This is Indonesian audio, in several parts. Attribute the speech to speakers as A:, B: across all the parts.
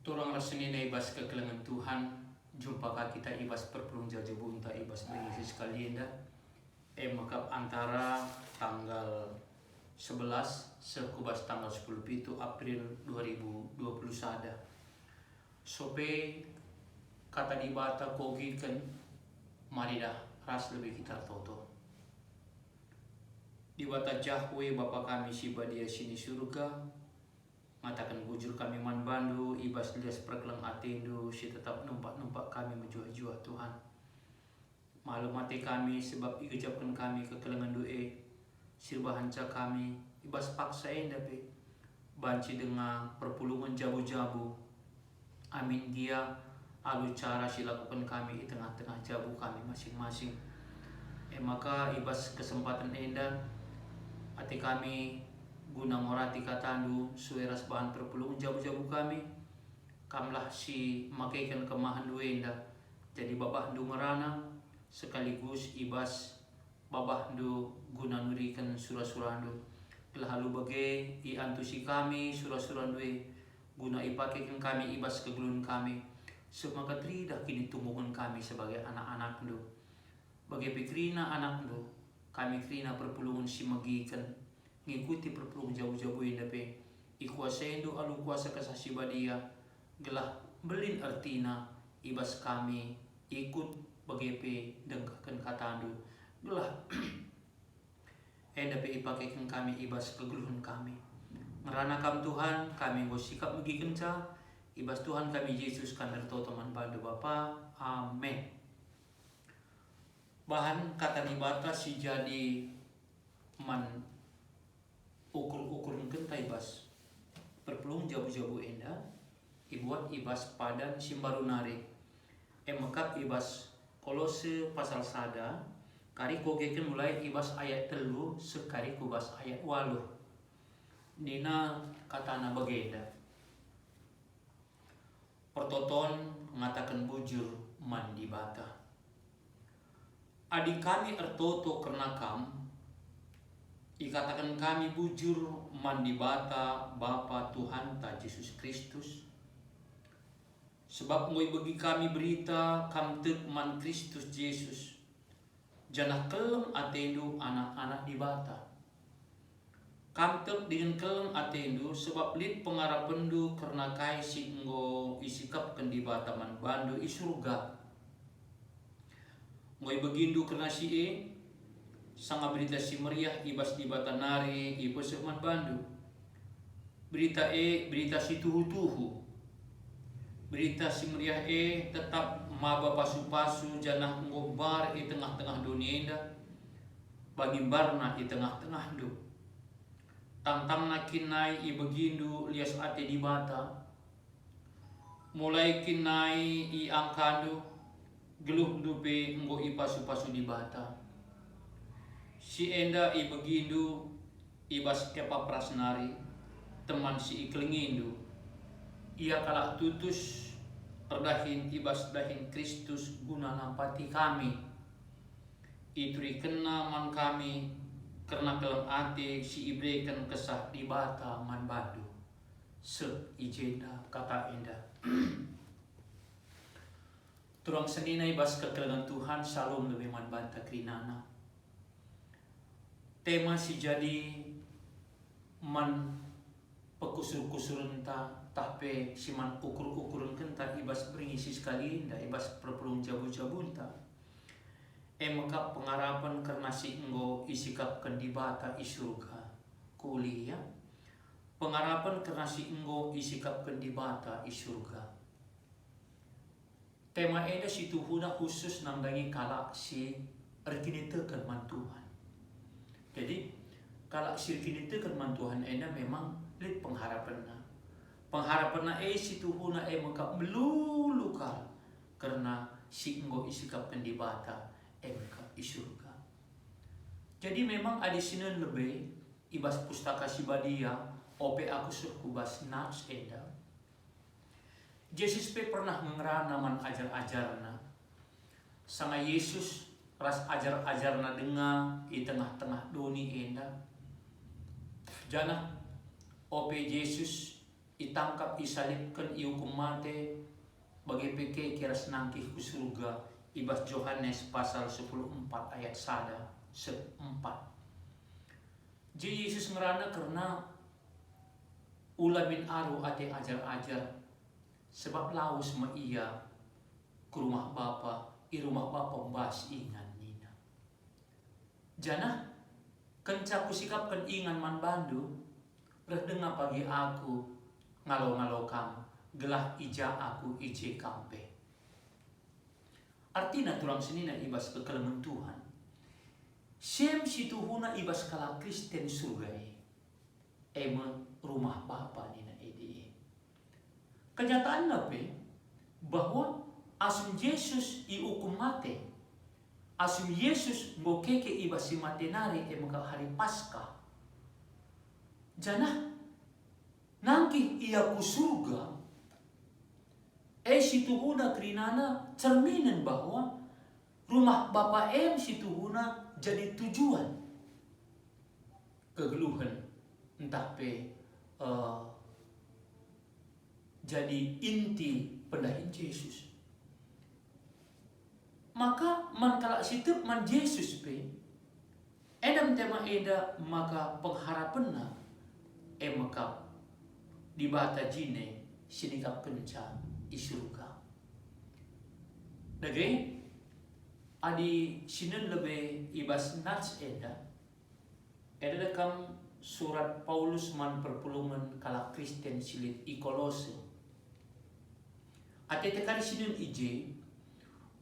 A: Turang rasanya na ibas kekelengan Tuhan. Jumpa kita ibas perpelung jajabunta ibas mengisi sekalian dah. Makap antara tanggal 11 sekubas tanggal 10 itu April 2020 sada. Sope kata di bata kogi kan mari dah ras lebih kita toto. Di bata Jahwe Bapa kami si badia sini surga, matakan bujur kami man bandu, ibas lias perkelang atendu, si tetap numpak kami menjuah-juah Tuhan. Malu mati kami sebab ikejapkan kami kekelengan doe, sirbahanca kami, ibas paksa endah pe, banci dengan perpulungan jabu-jabu. Amin dia, alu cara silakukan kami di tengah-tengah jabu kami masing-masing. Maka ibas kesempatan endah, hati kami guna morati katandu sueras bahan perpulungan jabu-jabu kami. Kamlah si makaikan kemahan duenda, jadi babah du ngerana sekaligus ibas babah du guna nurikan surah-surandu. Lalu bagai i antusi kami surah-surandu guna ipakaikan kami ibas kegelun kami. Semaka tridah kini tumbuhan kami sebagai anak-anak du. Bagai pikrina anak du, kami krina perpulungan si magikan ngikuti perpulungan jauh-jauh indah pe. Ikuasain du alu kuasa kasasi badia gelah belin artina ibas kami ikut bagai pe dengkakan katandu gelah endah pe ipakaikan kami ibas kegeluhan kami. Merana kam Tuhan kami mau sikap megi kenca ibas Tuhan kami Yesus kami erto teman bandu Bapa. Amin. Bahan kata nibata si jadi man ukur-ukur kenta ibas perpelung jabu-jabu endah ibuat ibas padan simbarunari mekap ibas Kolose pasal sada kari kogeken mulai ibas ayat telu sekari kubas ayat waluh nina katana bagenda pertoton mengatakan bujur mandi bata adik kami ertoto karena kam ikatakan kami bujur mandi bata Bapa Tuhan ta Yesus Kristus. Sebab moi bagi kami berita kam tek man Kristus Yesus. Janah kelem atendu anak-anak di bata. Kam tek dengan kelem atendu sebab lid pengarapendu karena kai singgo isikapkan di bata man bandu i surga. Moi begindu karena si sanga berita si meriah ibas di batanari ibas man bandu. Berita berita si tuhu-tuhu. Berita si meriah tetap maba pasu-pasu janah ngobar di tengah-tengah dunia indah. Bagimbarna di tengah-tengah du. Tantang nakinai i begindu lias ate di bata. Mulai kinai i angkadu geluh dupe nggo i pasu-pasu di bata. Si enda i begindu ibas kepa prasnari teman si iklengindu. Ia kalak tutus perdahin ibas dahin Kristus guna nampati kami. Ituri kena man kami karena kelem ate si ibrekan kesah di bata man badu. Se ijenda kata enda. Turang senina ibas kekelengan Tuhan salom lebih man banta krinana. Tema si jadi man pekusur-kusurun tapi si man ukur-ukurun kenta ibas beringisi sekali indah ibas perpelung jabu-jabun maka pengarapan karena si enggo isikapkan di bata isurga kuliah pengarapan karena si enggo isikapkan di bata isurga. Tema ini si tuhuna khusus nambangi kalak si erkinitekan man Tuhan. Jadi kalau sirkin itu kan Tuhan ena memang lid pengharapannya. Pengharapannya si tuhuna maka melulukan karena si enggo isikapkan di bata maka isurga. Jadi memang ada sini lebih ibas pustaka si badia ope aku surkubas nats enda. Yesus pe pernah mengerana man ajar-ajarna. Sama Yesus ras ajar-ajarna dengar di tengah-tengah doni enda. Jana ope Yesus itangkap, isalibkan, ihukum mati, bagi peke kira senangkih ku surga. Ibas Yohanes pasal 14 ayat 1-4. Jadi Yesus ngerana karena ulamin aru ate ajar-ajar, sebab laus ma iya ke rumah Bapa, i rumah Bapa mbas ingan nina. Jana kenca ku sikapkan ingan man bandu, dengar pagi aku ngalau-ngalau kamu, gelah ija aku ije kampe. Artinya turang senina ibas kekelemen Tuhan. Sem situhuna ibas kala Kristen surgai. Ema rumah Bapa nina edi. Kenyataan nape bahwa asum Yesus iukum mate, asum Yesus ngokeke ibas si matenari ema hari Paskah. Jana nangki ia ku surga, situhuna krinana cerminan bahwa rumah Bapa situhuna jadi tujuan kegeluhan entah jadi inti pendahin Yesus. Maka man kalak situ man Yesus edam tema eda maka pengharapanna maka di bata jine sinikap kenca di surga. Daging adi sinen lebih ibas nats eda dekam surat Paulus man perpulungan kala Kristen silit i Kolose. Ate tekali sinen ije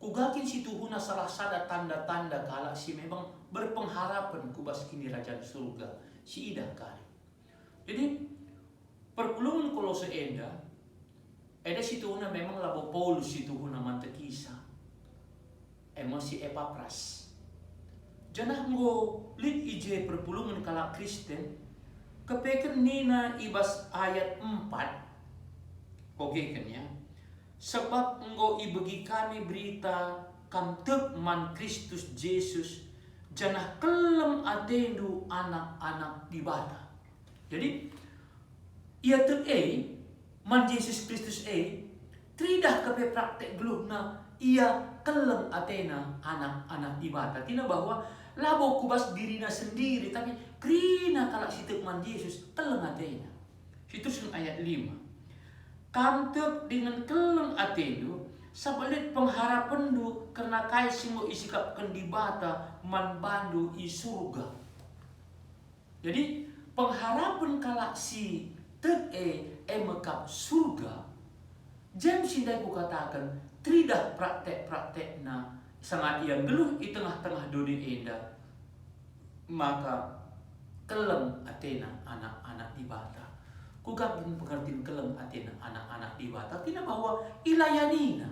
A: kugakin situhuna salah sada tanda-tanda kala si memang berpengharapan kubas kini rajaan surga si ida kali. Jadi perpulungan Kolose eda situhuna memang labo Paulus situhuna mantekisa emosi Epapras. Janah ngo lit ije perpulungan kala Kristen kepeken nina ibas ayat 4 kogeken ya. Sebab engkau ibagi kami berita kamtep man Kristus Yesus janah kelem atendu anak-anak di bata. Jadi ia man Yesus Kristus tridah kepe praktek geluhna ia kelem atena anak-anak di bata. Tina bahwa labo kubas dirina sendiri tapi krina kalak sitek man Yesus kelem atena. Situ ayat 5. Kamtep dengan kelem atenu sabalit pengharapan du karena kai singo isikapkan di bata man bandu i surga. Jadi pengharapan kalak si mekap surga jam sindai ku katakan tridah praktek-praktek na sangat ia geluh di tengah-tengah dunia enda maka kelem atena anak-anak di bata. Kugak pengertian kelem atena anak-anak di bata tina bahwa ilayanina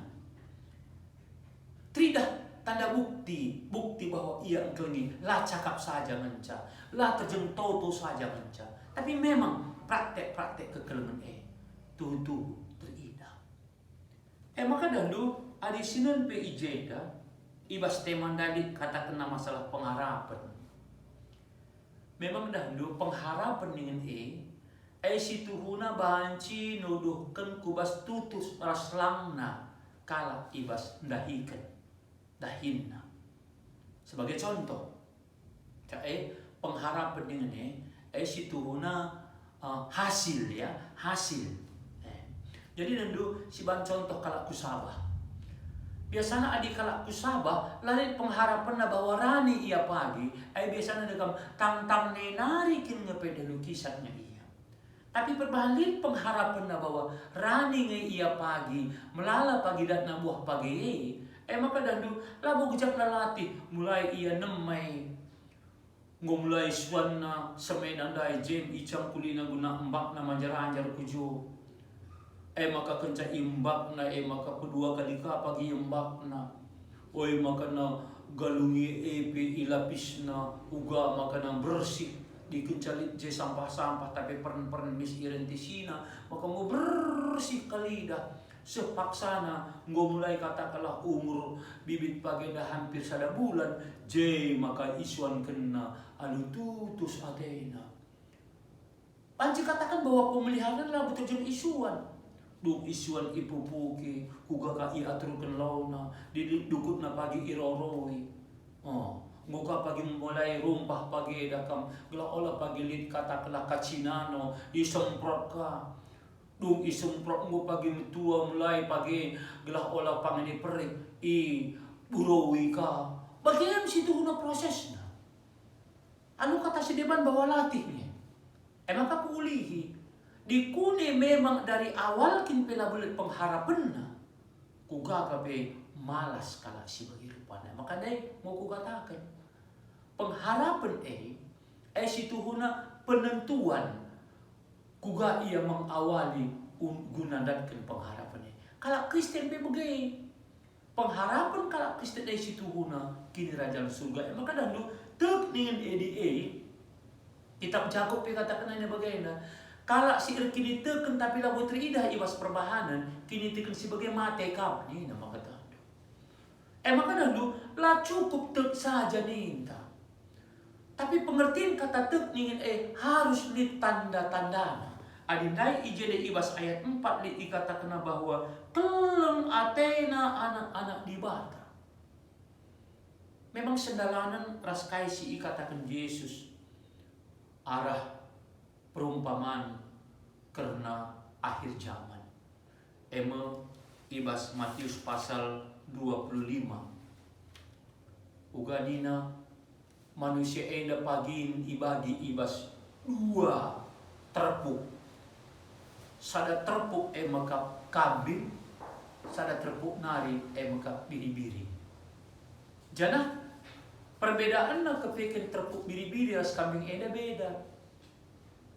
A: tridah tanda bukti bahwa ia engkelingi lah cakap saja menca lah terjeng toto saja menca tapi memang praktek-praktek kekeleman tuh teridah. Maka dahulu adi sinan PIJ ibas teman dali kata kena masalah pengharapan. Memang dahulu pengharapan dengan situhuna banci nuduhkan kubas tutus raslangna kala ibas dahinna. Sebagai contoh, pengharapan dengan situhuna hasil. Jadi nandu si ban contoh kalak kusabah. Biasanya adik kalak kusabah lalit pengharapan na bahwa rani ia pagi biasanya dekam tang nenarikin ngepede lukisannya ia. Tapi perbalik pengharapan na bahwa rani nge ia pagi melala pagi dat na buah pagi maka dandu labo gejak lalati mulai ia nemai ngomulai suana semenan dai jem icang kulina guna embak na manjar-anjar kujo maka kenca imbak na maka kedua kali ka pagi imbak na maka na galungi ilapis na uga maka na bersih dikencalit je sampah-sampah tapi pern mis irentisina maka mau bersih kalida sepaksana ngo mulai katakanlah umur bibit pagi dah hampir sada bulan je maka isuan kena anu tutus atena Lanjut katakan bahwa pemeliharaan adalah betul isuan. Duk isuan ipupuki, kuga ka iaturkan launa, didukut na pagi iroroi. Muka pagi mulai rumpah pagi dakam, gela olah pagi lid kata kala kacinano, isemprot ka. Duk isemprot mo pagi tua mulai pagi gela olah pangini perik, buroi ka. Bagaimana situ guna prosesnya? Anu kata si deban bahwa latihnya. Emang aku ulihi. Dikune memang dari awal kin pela bulat pengharapan na. Kuga kabe malas kala si bagi rupana. Maka dai mau kukatakan. Pengharapan situ guna penentuan. Kuga ia mengawali gunadatkan pengharapan Kalau Kristen be begai. Pengharapan kalau Kristen situ guna kini raja surga. Maka dahulu tek dengan kitab Jakub katakan hanya bagaimana. Kalau si kini teken tapi labu teridah ibas perbahanan, kini teken sebagai mate kap. Ini nama kata. Maka dahulu lah cukup tek saja ninta. Tapi pengertian kata tek ningen harus li tanda-tandana. Adindai ijele ibas ayat 4 li dikatakan bahwa keleng atena anak-anak di bata. Memang sendalanan raskai si ikatakan Yesus arah perumpamaan karena akhir zaman. Ibas Matius pasal 25. Ugadina manusia enda pagin ibagi ibas 2 terpuk. Sada terpuk maka kambing, sada terpuk nari maka biri-biri. Jana perbedaan na kepikir terpuk biri-biri ras kambing eda beda.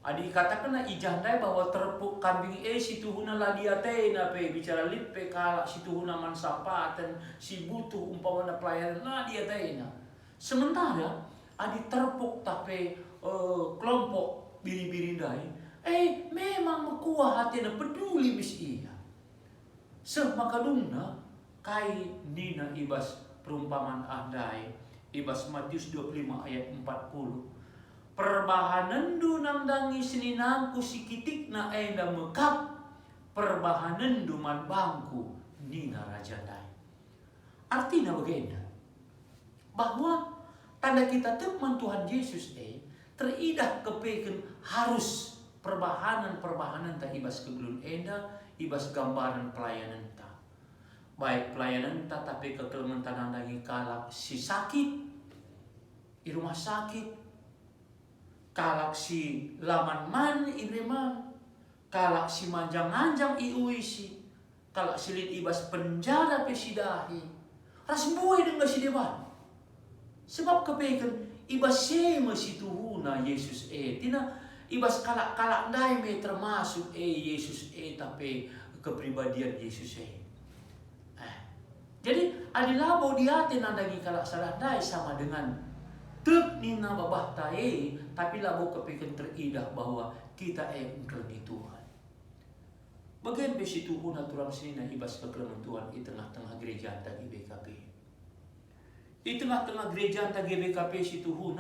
A: Adi katakan na ijandai bahwa terpuk kambing situ huna ladiatena pe bicara lipe kala situ huna mansampatan si butuh umpamana pelayanan ladiatena. Sementara adi terpuk tapi kelompok biri-biri dai memang mekuah hati na peduli bis iya. Semakadungna kai nina ibas perumpamaan andai ibas Matius 25 ayat 40. Perbahanan du nangdangi seninangku sikitik na enda mekap. Perbahanan du man bangku nina rajandai. Artinya bagaimana? Bahwa tanda kita teman Tuhan Yesus teridah kepeken harus perbahanan ta ibas kegelun enda, ibas gambaran pelayanan ta. Baik pelayanan ta tapi kekelementan lagi kalak si sakit di rumah sakit, kalak si laman man ireman, kalak si manjang-anjang iuisi, kalak silit ibas penjara pesidahi, ras buai dengan si dewan. Sebab kepeken ibas sema si tuhuna Yesus tina ibas kalak-kalak dai termasuk Yesus tapi kepribadian Yesus Jadi adilabo diatin nandangi kalak salah dai sama dengan tek nina babah tae tapi labo kepikir teridah bahwa kita engkel di Tuhan. Bagian besi Tuhan aturan sini na ibas kekeleman Tuhan di tengah-tengah gereja anta GBKP. Di tengah-tengah gereja anta GBKP si Tuhan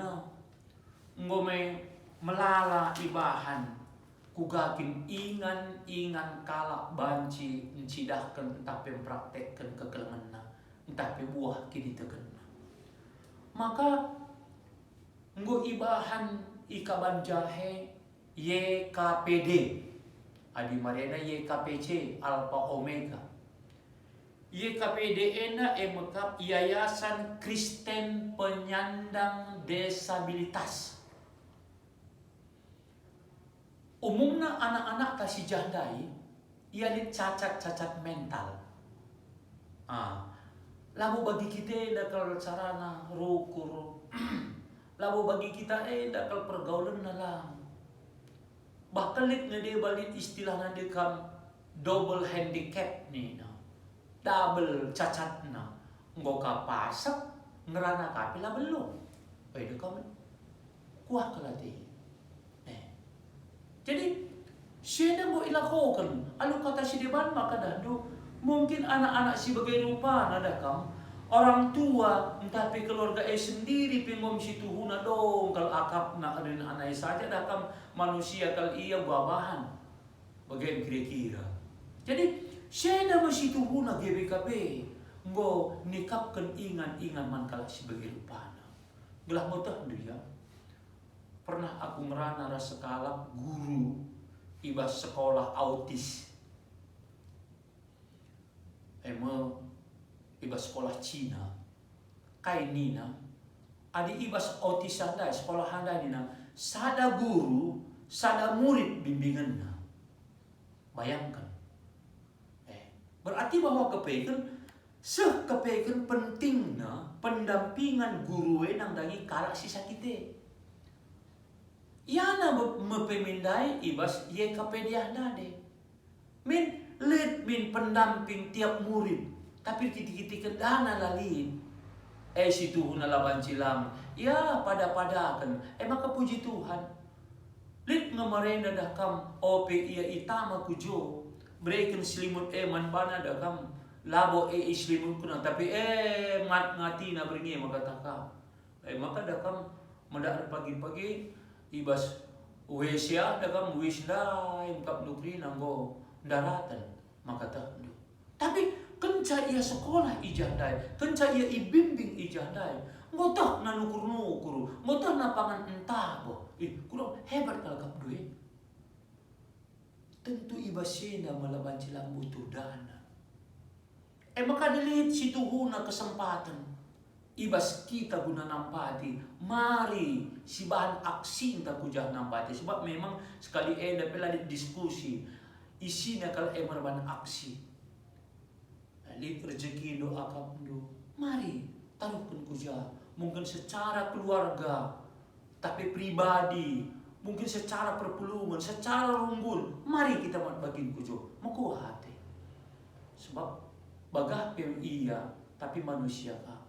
A: ngome melala ibahan kugakin ingan kalak banci mencidahkan tapi mempraktekkan kekelemanna tapi buah kini tekenna. Maka nggo ibahan ikaban jahe YKPD adi marena YKPC Alpha Omega. YKPD ena emekap Yayasan Kristen Penyandang Disabilitas. Umumnya anak-anak kasih jandai ia cacat mental. Lalu bagi kita dakal sarana rukur. Lalu bagi kita dakal pergaulan nalang. Bahkan dia balik istilah nadekam double handicap nih. Double cacat na. Nggo kapasak ngerana kapila belum. Dekam kuah kelati. Jadi siapa mau ilakokan? Alu kata si deban maka dahdu mungkin anak-anak si bagai rupa nada kam orang tua, tapi keluarga sendiri pengom situ huna dong kalau akap nak rin anai saja dakam manusia kal iya babahan. Bagaimana kira-kira. Jadi saya dah situ huna GBKB. Ngo nikapkan ingan man kalau sebagai lupana. Gelah motah dia. Pernah aku merana rasa kalap guru ibas sekolah autis. Ibas sekolah Cina. Kai nina. Adi ibas autis anda sekolah anda nina. Sada guru, sada murid bimbingannya. Bayangkan. Berarti bahwa kepekan pentingnya pendampingan guru nang dangi kalak sisa kita. Yana mepemindai ibas ye kapedia nade. Min pendamping tiap murid. Tapi kita dana lalin. Situ hunalaban cilam. Ya pada kan. Maka puji Tuhan. Lid ngamarenda dah kam OP iya itama kujo. Breakin selimut man bana dah kam. Labo selimut kuna. Tapi ngati na beringi maka takam. Maka dah kam mendak pagi-pagi. Ibas Uesya dah kam wisda. Imkap nukri nanggo daratan. Maka tak. Tapi kenca ia sekolah ijandai. Kenca ia ibimbing ijandai. Ngotah na nukur-nukur. Ngotah na pangan entah boh. Kurang hebat kalau kap duit. Tentu ibasena melaban cilang butuh dana. Maka dilihat situ huna kesempatan. Ibas kita guna nampati. Mari si bahan aksi entah kujah nampati. Sebab memang sekali pela diskusi. Isinya kalau merban aksi. Lihat rezeki doa kamu. Mari taruhkan kujah. Mungkin secara keluarga. Tapi pribadi, mungkin secara perpulungan, secara runggul, mari kita bagi kujo, makuah hati. Sebab bagah iya, tapi manusia kah.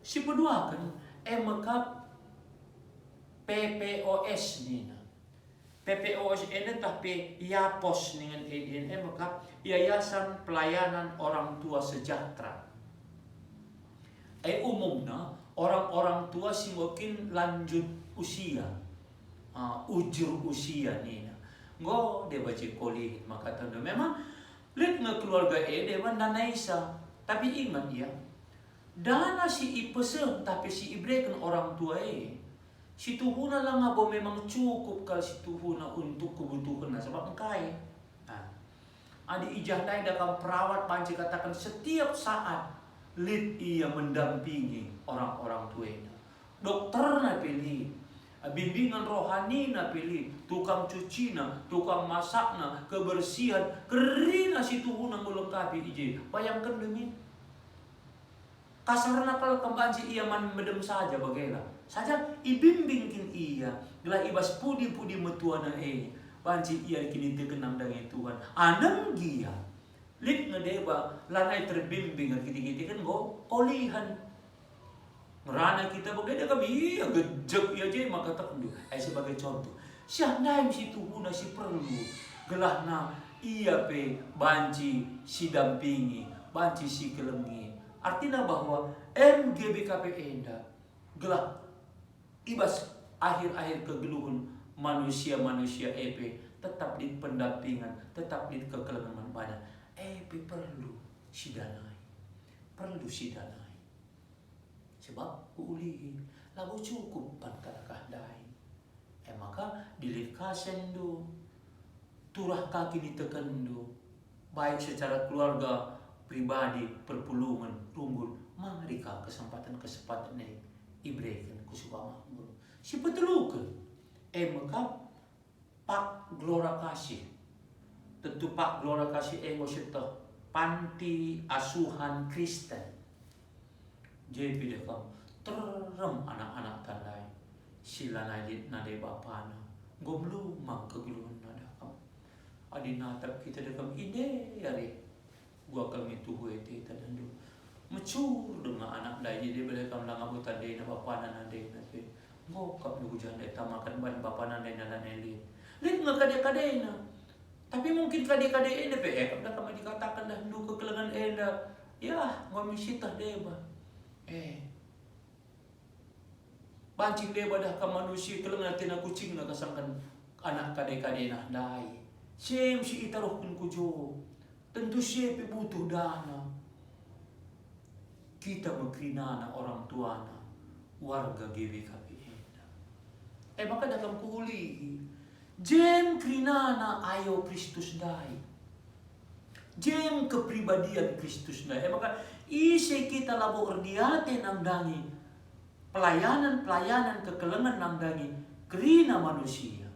A: Si kedua kan, maka PPOS ni. PPOS ini tapi YAPOS dengan ini maka Yayasan Pelayanan Orang Tua Sejahtera. Umumnya orang-orang tua sih mungkin lanjut usia, ujur usia nih. Ngo dia baca kuliah maka tanda memang lihat nggak keluarga dewan dana isa. Tapi ingat ya, dana si ipesen tapi si ibrekan orang tua si tuhuna lang abo memang cukup kalau si tuhuna untuk kebutuhan sebab engkai. Adi ijandai dalam perawat panci katakan setiap saat lid ia mendampingi orang-orang tuanya. Dokter na pilih, bimbingan rohani na pilih, tukang cuci na, tukang masak na, kebersihan, kerina si Tuhan yang melengkapi ije. Bayangkan demi kasar nakal kembanci ia medem saja bagaimana. Saja ibimbingkin ia, gelah ibas pudi-pudi metuana banci ia kini terkenang dengan Tuhan. Anang gia. Lid ngedeba lanai terbimbing kita kan go kolihan merana kita bagaimana kami gejek ya je maka tak dulu sebagai contoh siapa si tuhuna si perlu gelahna ia pe banci si dampingi banci si kelengi artinya bahwa MGBKP enda gelah ibas akhir-akhir kegeluhan manusia-manusia tetap di pendampingan tetap di kekelengan pada perlu si danai. Sebab kuulihin, lagu cukup pankalakah dai. Maka dilikasen do, turah kaki ditekan do, baik secara keluarga, pribadi, perpulungan, runggul, mari ka kesempatan ini ibrekan kusuka makmur. Si petelukan, maka Pak Glora Kasih. Tentu Pak Glora Kasih ngosito panti asuhan Kristen. Jadi dekam terem anak-anak tandai sila nade bapana gomlu mang kegeluhan nada kam. Adi natap kita dekam ide yari gua kami tuh ete tadandu mecur dengan anak dai jadi belakam lang abutan dai na bapana nade nade ngokap nu hujan dai tamakan ban bapana nade nalaneli. Lihat ngakade-kadena. Tapi mungkin kade-kade enda pe kada kami dikatakan dah nu kekelengan enda. Ya, ngomisi tah deba. Bancing daripada ka manusia kelengan tina kucing na kasangkan anak kade-kade na dai. Siyem si itaruhkan ko jo. Tentu siya butuh dana. Kita magkrinana orang tuana. Warga GBKP. Maka dalam kuuli. Jem krinana ayo Kristus dai. Jem kepribadian Kristus dai. Maka isi kita labo erdiate nang dangi. Pelayanan kekelengan nang dangi kerina manusia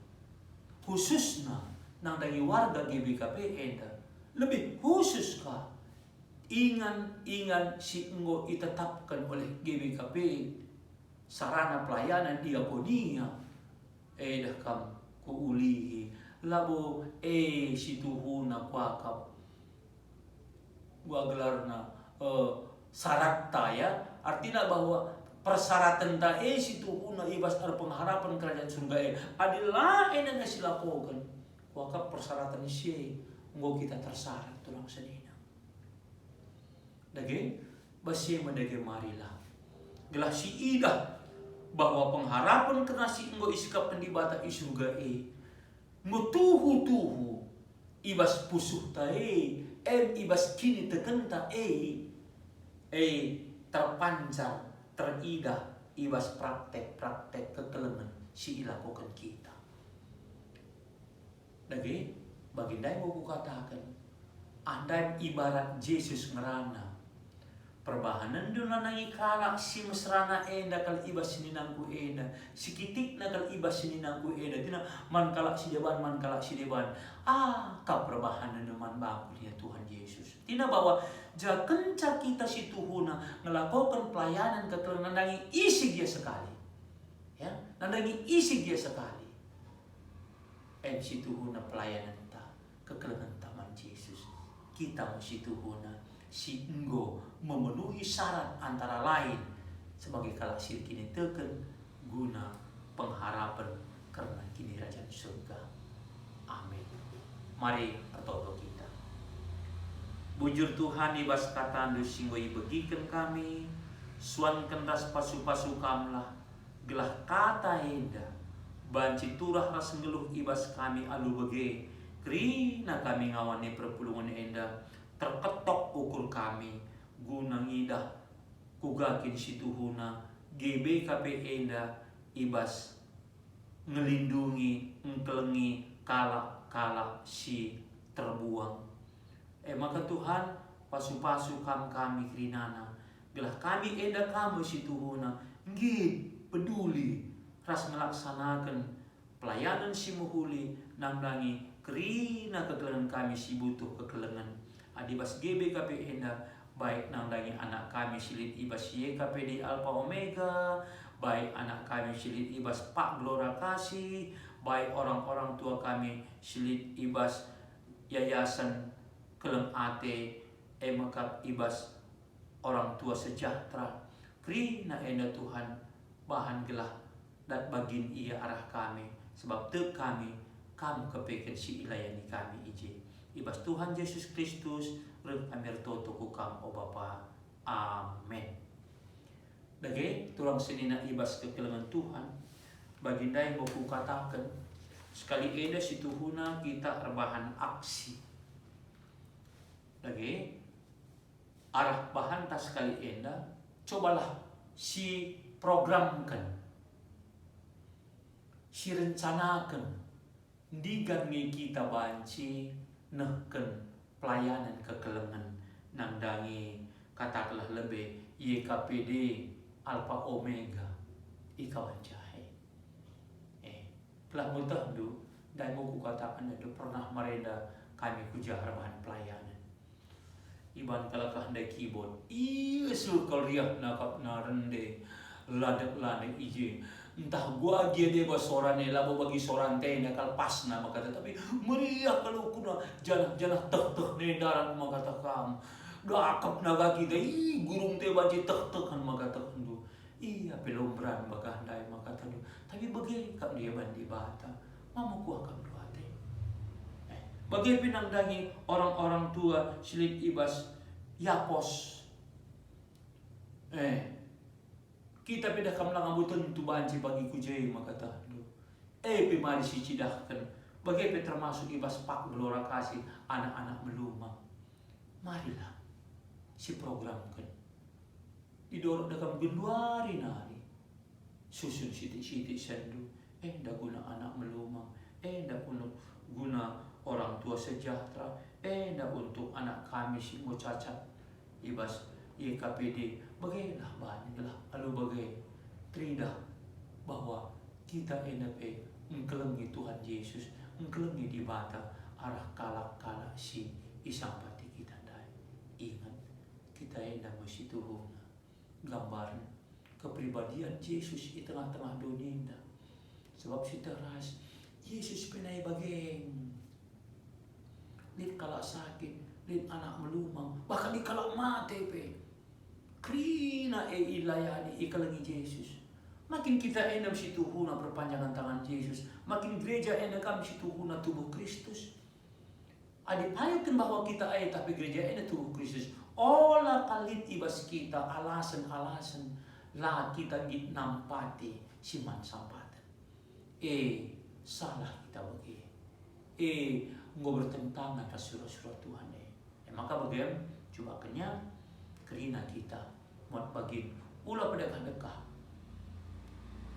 A: khususnya nang dangi warga GBKP enda lebih khusus kah ingan si enggo ditetapkan oleh GBKP sarana pelayanan diakonia dah kam kuulihi labo si tuhuna kuakap gua gelarna syarat ya artinya bahwa persyaratan ta si tuhuna ibas ar pengharapan kerajaan surga adalah yang silakokan wakap persyaratan si nggo kita tersyarat tulang senina dage basi mendage marilah gelah si idah bahwa pengharapan kena si nggo isikap pendibata surga nggo tuhu ibas pusuh ta ibas kini tekenta terpancar teridah ibas praktek kekelengan si ilakokan kita. Dagi baginda yang mau katakan, andai ibarat Yesus ngerana perbahanan duna nangi kalak si mesrana kal ibas sininangku si kitik kal ibas sininangku tina man kalak si deban ka perbahanan man bakul ya Tuhan Yesus tina bahwa jakenca kita si tuhuna melakukan pelayanan kekelengan nandangi isi dia sekali ya nandangi isi dia sekali si tuhuna pelayanan ta kekelengan taman Yesus kita si tuhuna si enggo memenuhi syarat antara lain sebagai kalak sir kini teken guna pengharapan karena kini kerajaan surga. Amin. Mari bertobat kita. Bujur Tuhan ibas kata singoi begikan kami suan kendas pasu-pasu kamlah gelah kata enda banci turah ras ngeluh ibas kami alu bege krina kami ngawani perpulungan enda terketok ukur kami guna ngidah kugakin si tuhuna GBKP enda ibas ngelindungi ngkelengi kalak si terbuang maka Tuhan pasu-pasu kami krinana gelah kami enda kamu si tuhuna nggih peduli ras melaksanakan pelayanan si muhuli namdangi kerina kekelengan kami si butuh kekelengan adibas GBKP enda baik namdangi anak kami silit ibas YKP di Alpha Omega baik anak kami silit ibas Pak Glora Kasih baik orang-orang tua kami silit ibas Yayasan Keleng Ate Emakap ibas orang tua sejahtera krina enda Tuhan bahan gelah dan bagin ia arah kami sebab te kami kamu kepeken si ilayani kami ije ibas Tuhan Yesus Kristus rem amir toto kukam o Bapa amin. Dage tulang senina ibas kekelengan Tuhan baginda yang mau kukatakan sekali eda si tuhuna kita rebahan aksi dage arah bahan tas sekali eda cobalah si programkan si rencanakan digangi kita banci nehken pelayanan kekelengan nangdangi katakanlah lebih YKPD Alpha Omega ikawan jahe telah mutahdu dan mau kukatakan itu pernah mereda kami kujar bahan pelayanan iban kalakah ndai keyboard sur kalriah nakap narende ladek ije entah gua dia deba sorane labo bagi sorante nakal pas na makata tapi meriah kalau kuna janah tek nedaran makata kam dakap naga kita gurung te baji tek kan makata kandu iya pelombran bagandai makata du tapi bagi kap dia bandi bata mama ku akan duate bagi pinangdangi orang-orang tua silit ibas yapos Kita beda kam lang abutan tu banci bagi kujay makata do. Pimari si cidahkan. Bagai termasuk ibas pak gelora kasih anak-anak melumang. Marilah si program kan. Didorong dakam geluari nari. Susun siti-siti sendu. Ndak guna anak melumang. Ndak guna orang tua sejahtera. Ndak untuk anak kami si mau cacat. Ibas YKPD. Bagailah banyaklah. Lalu bagai tridah bahwa kita mengkelengi Tuhan Yesus. Mengkelengi di bata arah kalak-kalak si isang pati kita dai. Ingat, kita mesti Tuhan gambaran kepribadian Yesus di tengah-tengah dunia indah. Sebab si teras Yesus penai bageng. Lid kalak sakit, lid anak melumang, bahkan di kalak mati pe. Krina ilayani ikalangi Yesus. Makin kita mesti Tuhan perpanjangan tangan Yesus. Makin gereja kami si Tuhan tubuh Kristus. Adipayakan bahwa kita tapi gereja tubuh Kristus. Olah kalit ibas kita alasan-alasan lah kita nampati siman sampatan. Salah kita bagi. Nggak bertentangan dengan surat-surat Tuhan. Maka bagaimana? Coba kenyang kerina kita mau bagi ulah pedekah-dekah.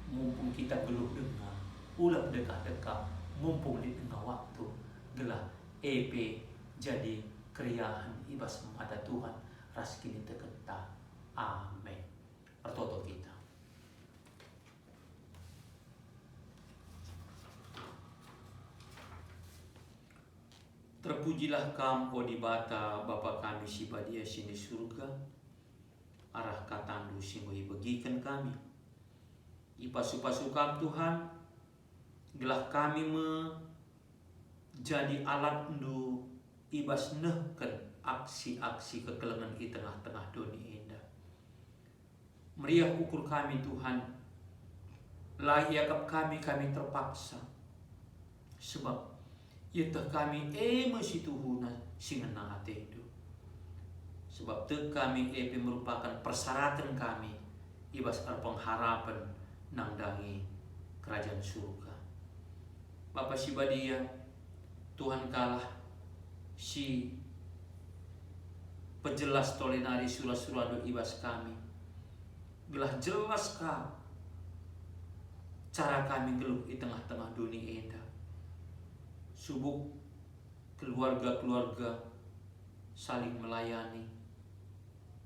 A: Mumpung kita geluh dengar, ulah dekat-dekat, mumpung di tengah waktu, gelah jadi keriahan ibas mata Tuhan, ras kini tekenta. Amin. Pertoto kita. Terpujilah Kam, di bata Bapa kami si badia sini surga, arah katandu singoi bagikan kami. Ipasu-pasu Kam Tuhan, gelah kami menjadi alat ndu ibas nehken aksi-aksi kekelengan di tengah-tengah dunia indah. Meriah ukur kami Tuhan, layakap kami terpaksa. Sebab itah kami mesti Tuhan singena hati itu. Sebab te kami merupakan persyaratan kami ibas pengharapan nangdangi kerajaan surga. Bapa si badia, Tuhan kalah si pejelas tolenari surah-surah ibas kami. Gelah jelas ka cara kami geluh di tengah-tengah dunia indah. Subuk keluarga-keluarga saling melayani.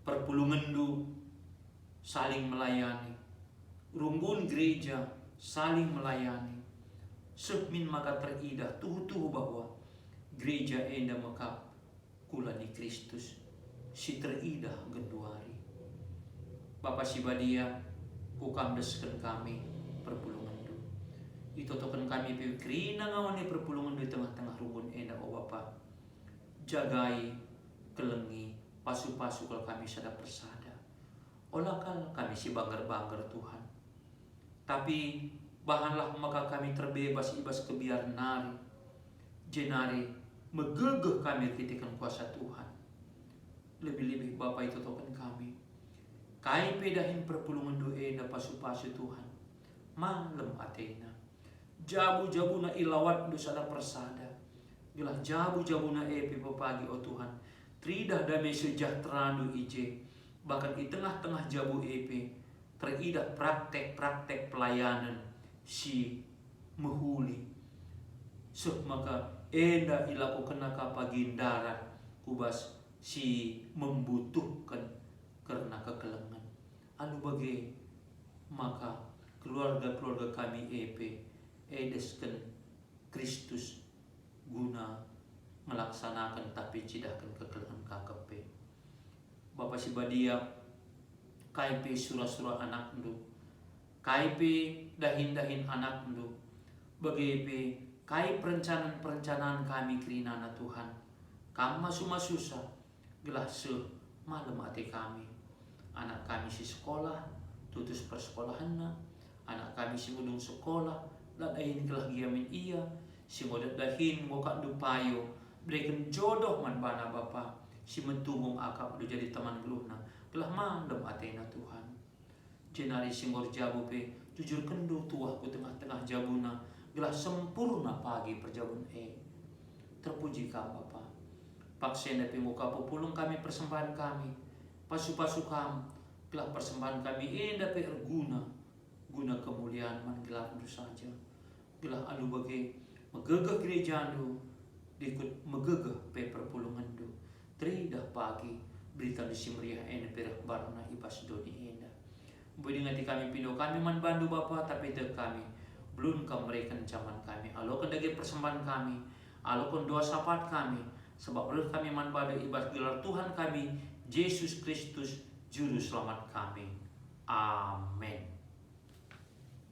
A: Perpulungan saling melayani. Rumbun gereja saling melayani. Semin maka teridah tuh bahwa gereja enda maka kulani Kristus si teridah genduari. Bapa si badia ukam desken kami perpulungan du. Itotokan kami pikrina ngawani perpulungan di tengah-tengah rumbun enda o Bapa. Jagai kelengi pasu-pasu kalau kami sada persada. Olakal kami si banggar-banggar Tuhan. Tapi bahanlah maka kami terbebas ibas kebiar nari. Jenari megegeh kami kritikan kuasa Tuhan. Lebih-lebih Bapa itu token kami. Kai pedahin perpulungan doa na pasu-pasu Tuhan. Malam atena. Jabu-jabu na ilawat dosa na persada. Gelah jabu-jabu na papagi o Tuhan. Tridah damai sejahtera do ije. Bahkan di tengah-tengah jabu teridah praktek-praktek pelayanan si mehuli. Maka enda ilakukan kapagindaran kubas si membutuhkan karena kekelengan. Anu bagi maka keluarga-keluarga kami edeskan Kristus guna melaksanakan tapi cidahkan kekelengan KKP. Bapa si badia KP surah-surah anak ndu, KP dahin-dahin anak ndu, bagi kai perencanaan kami kerinana Tuhan, kami susah gelah malam hati kami, anak kami si sekolah, tutus persekolahan anak kami si gunung sekolah, ladahin gelah giamin iya, si modat dahin mokat dupayo, berikan jodoh man bana Bapa, si mentumung akap udah jadi teman geluhna. Gelah malam atena Tuhan. jenari singgor jabu pe jujur kendo tuah ku tengah-tengah jabuna gelah sempurna pagi perjabun terpuji kam Bapa paksena pe muka pupulung kami persembahan kami pasu-pasu kam gelah persembahan kami indah pe erguna guna kemuliaan man gelah saja gelah alu bagi megegah gereja ando dikut megegah pe perpulungan do tridah pagi berita di simriah perah barna ibas doni indah budi ngati kami pindo kami man bandu Bapa tapi te kami belum mereka zaman kami alo kendagi persembahan kami alo doa sapat kami sebab berut kami man bandu ibas gelar Tuhan kami Yesus Kristus juru selamat kami amin.